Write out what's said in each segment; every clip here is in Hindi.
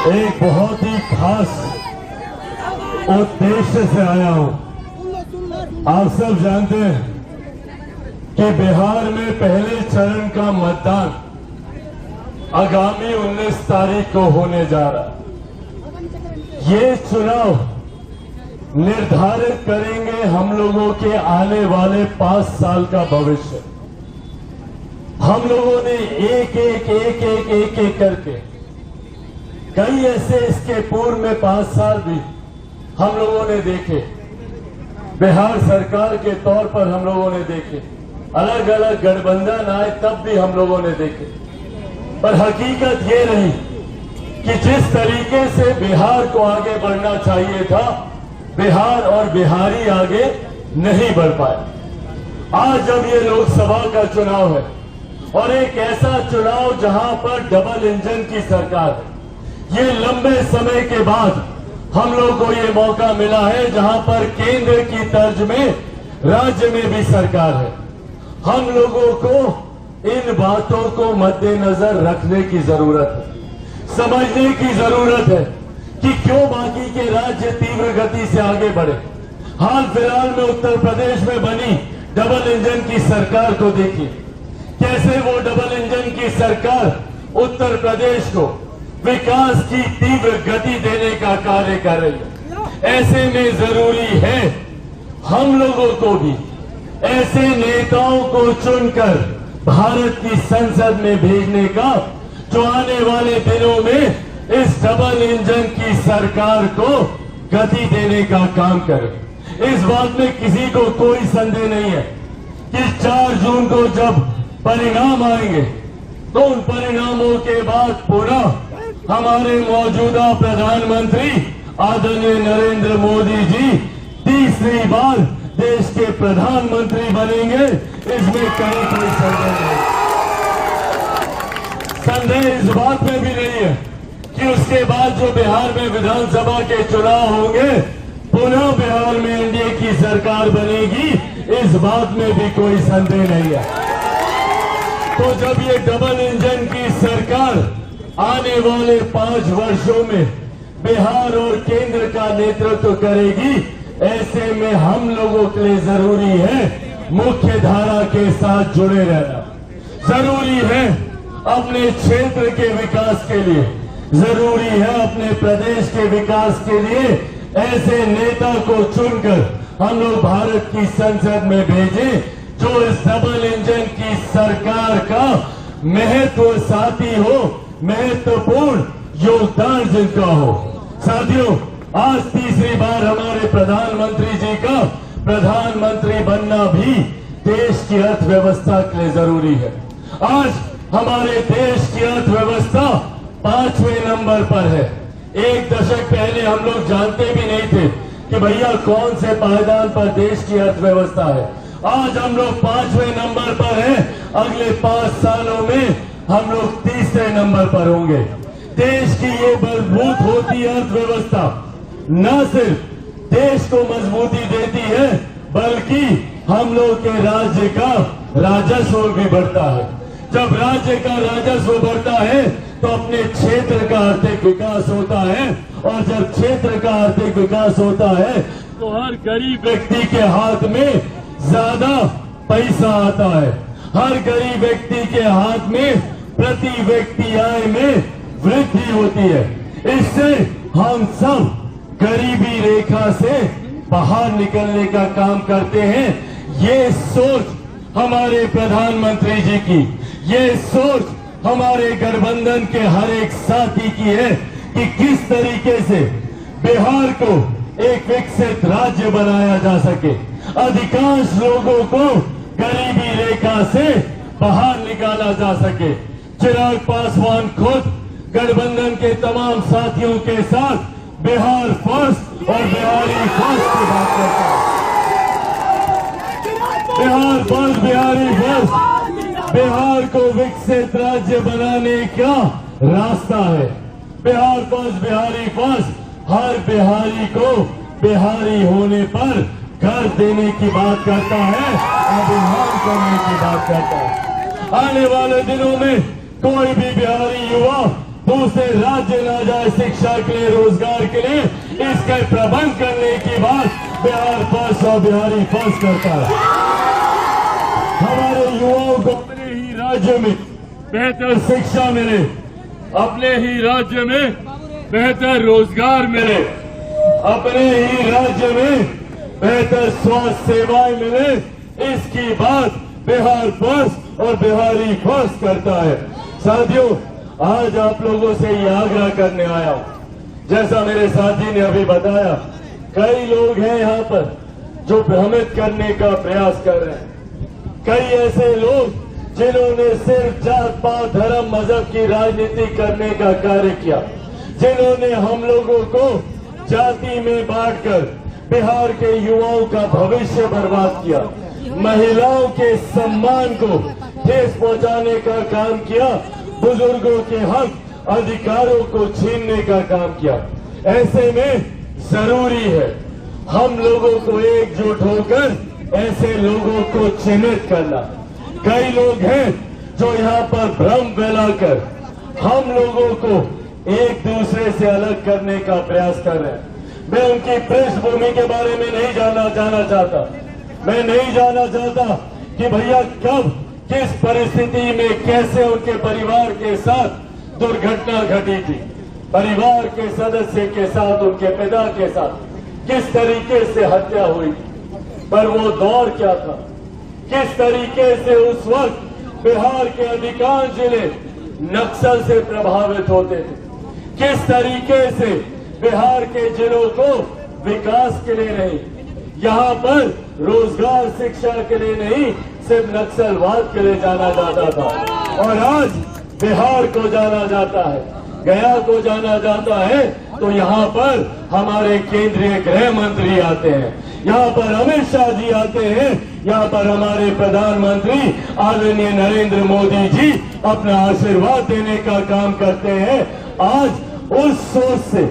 एक बहुत ही खास उद्देश्य से आया हूं। आप सब जानते हैं कि बिहार में पहले चरण का मतदान आगामी 19 तारीख को होने जा रहा है। ये चुनाव निर्धारित करेंगे हम लोगों के आने वाले 5 साल का भविष्य। हम लोगों ने एक करके कई ऐसे इसके पूर्व में 5 साल भी हम लोगों ने देखे, बिहार सरकार के तौर पर हम लोगों ने देखे, अलग अलग गठबंधन आए तब भी हम लोगों ने देखे। पर हकीकत ये रही कि जिस तरीके से बिहार को आगे बढ़ना चाहिए था, बिहार और बिहारी आगे नहीं बढ़ पाए। आज जब ये लोकसभा का चुनाव है और एक ऐसा चुनाव जहां पर डबल इंजन की सरकार है, ये लंबे समय के बाद हम लोग को ये मौका मिला है जहां पर केंद्र की तर्ज में राज्य में भी सरकार है। हम लोगों को इन बातों को मद्देनजर रखने की जरूरत है, समझने की जरूरत है कि क्यों बाकी के राज्य तीव्र गति से आगे बढ़े। हाल फिलहाल में उत्तर प्रदेश में बनी डबल इंजन की सरकार को देखिए, कैसे वो डबल इंजन की सरकार उत्तर प्रदेश को विकास की तीव्र गति देने का कार्य कर रही है। ऐसे में जरूरी है हम लोगों को भी ऐसे नेताओं को चुनकर भारत की संसद में भेजने का जो आने वाले दिनों में इस डबल इंजन की सरकार को गति देने का काम करे। इस बात में किसी को कोई संदेह नहीं है कि 4 जून को जब परिणाम आएंगे तो उन परिणामों के बाद पुनः हमारे मौजूदा प्रधानमंत्री आदरणीय नरेंद्र मोदी जी तीसरी बार देश के प्रधानमंत्री बनेंगे। इसमें कहीं कोई संदेह नहीं। संदेह इस बात में भी नहीं है कि उसके बाद जो बिहार में विधानसभा के चुनाव होंगे पुनः बिहार में एनडीए की सरकार बनेगी, इस बात में भी कोई संदेह नहीं है। तो जब ये डबल इंजन की सरकार आने वाले 5 वर्षों में बिहार और केंद्र का नेतृत्व करेगी, ऐसे में हम लोगों के लिए जरूरी है मुख्य धारा के साथ जुड़े रहना। जरूरी है अपने क्षेत्र के विकास के लिए, जरूरी है अपने प्रदेश के विकास के लिए ऐसे नेता को चुनकर हम लोग भारत की संसद में भेजें जो इस डबल इंजन की सरकार का महत्व साथी हो, महत्वपूर्ण योगदान जिनका हो। साथियों, आज तीसरी बार हमारे प्रधानमंत्री जी का प्रधानमंत्री बनना भी देश की अर्थव्यवस्था के लिए जरूरी है। आज हमारे देश की अर्थव्यवस्था 5वें नंबर पर है। 1 दशक पहले हम लोग जानते भी नहीं थे कि भैया कौन से पायदान पर देश की अर्थव्यवस्था है। आज हम लोग 5वें नंबर पर हैं। अगले 5 सालों में हम लोग तीसरे नंबर पर होंगे। देश की ये मजबूत होती अर्थव्यवस्था न सिर्फ देश को मजबूती देती है बल्कि हम लोग के राज्य का राजस्व भी बढ़ता है। जब राज्य का राजस्व बढ़ता है तो अपने क्षेत्र का आर्थिक विकास होता है, और जब क्षेत्र का आर्थिक विकास होता है तो हर गरीब व्यक्ति के हाथ में ज्यादा पैसा आता है। हर गरीब व्यक्ति के हाथ में प्रति व्यक्ति आय में वृद्धि होती है। इससे हम सब गरीबी रेखा से बाहर निकलने का काम करते हैं। ये सोच हमारे प्रधानमंत्री जी की, ये सोच हमारे गठबंधन के हर एक साथी की है कि किस तरीके से बिहार को एक विकसित राज्य बनाया जा सके, अधिकांश लोगों को गरीबी रेखा से बाहर निकाला जा सके। चिराग पासवान खुद गठबंधन के तमाम साथियों के साथ बिहार फर्स्ट और बिहारी फर्स्ट की बात करता है। बिहार फर्स्ट, बिहारी फर्स्ट, बिहार को विकसित राज्य बनाने का रास्ता है। बिहार फर्स्ट, बिहारी फर्स्ट हर बिहारी को बिहारी होने पर घर देने की बात करता है, अभिमान करने की बात करता है। आने वाले दिनों में कोई भी बिहारी युवा दूसरे राज्य ना जाए शिक्षा के लिए, रोजगार के लिए, इसके प्रबंध करने की बात बिहार फर्स्ट और बिहारी फर्स्ट करता है। हमारे युवाओं को अपने ही राज्य में बेहतर शिक्षा मिले, अपने ही राज्य में बेहतर रोजगार मिले, अपने ही राज्य में बेहतर स्वास्थ्य सेवाएं मिले, इसकी बात बिहार फर्स्ट और बिहारी फर्स्ट करता है। साथियों, आज आप लोगों से ये आग्रह करने आया हूं। जैसा मेरे साथी ने अभी बताया, कई लोग हैं यहाँ पर जो भ्रमित करने का प्रयास कर रहे हैं। कई ऐसे लोग जिन्होंने सिर्फ जात पात धर्म मजहब की राजनीति करने का कार्य किया, जिन्होंने हम लोगों को जाति में बांटकर बिहार के युवाओं का भविष्य बर्बाद किया, महिलाओं के सम्मान को ठेस पहुंचाने का काम किया, बुजुर्गों के हक अधिकारों को छीनने का काम किया। ऐसे में जरूरी है हम लोगों को एकजुट होकर ऐसे लोगों को चिन्हित करना। कई लोग हैं जो यहाँ पर भ्रम फैलाकर हम लोगों को एक दूसरे से अलग करने का प्रयास कर रहे हैं। मैं उनकी पृष्ठभूमि के बारे में नहीं जाना चाहता। मैं नहीं जानना चाहता कि भैया कब किस परिस्थिति में कैसे उनके परिवार के साथ दुर्घटना घटी थी, परिवार के सदस्य के साथ, उनके पिता के साथ किस तरीके से हत्या हुई, पर वो दौर क्या था, किस तरीके से उस वक्त बिहार के अधिकांश जिले नक्सल से प्रभावित होते थे, किस तरीके से बिहार के जिलों को विकास के लिए नहीं, यहाँ पर रोजगार शिक्षा के लिए नहीं, सिर्फ नक्सलवाद के लिए जाना जाता था। और आज बिहार को जाना जाता है, गया को जाना जाता है, तो यहाँ पर हमारे केंद्रीय गृह मंत्री आते हैं, यहाँ पर अमित शाह जी आते हैं, यहाँ पर हमारे प्रधानमंत्री आदरणीय नरेंद्र मोदी जी अपना आशीर्वाद देने का काम करते हैं। आज उस सोच से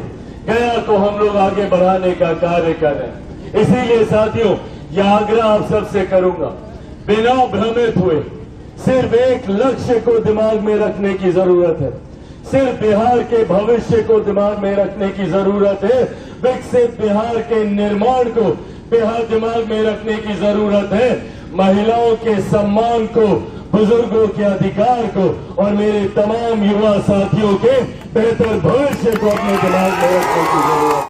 गया को हम लोग आगे बढ़ाने का कार्य कर रहे हैं। इसीलिए साथियों, यह आग्रह आप सबसे करूंगा, बिना भ्रमित हुए सिर्फ एक लक्ष्य को दिमाग में रखने की जरूरत है, सिर्फ बिहार के भविष्य को दिमाग में रखने की जरूरत है, विकसित बिहार के निर्माण को बिहार दिमाग में रखने की जरूरत है, महिलाओं के सम्मान को, बुजुर्गों के अधिकार को और मेरे तमाम युवा साथियों के बेहतर भविष्य को अपने दिमाग में रखने की जरूरत है।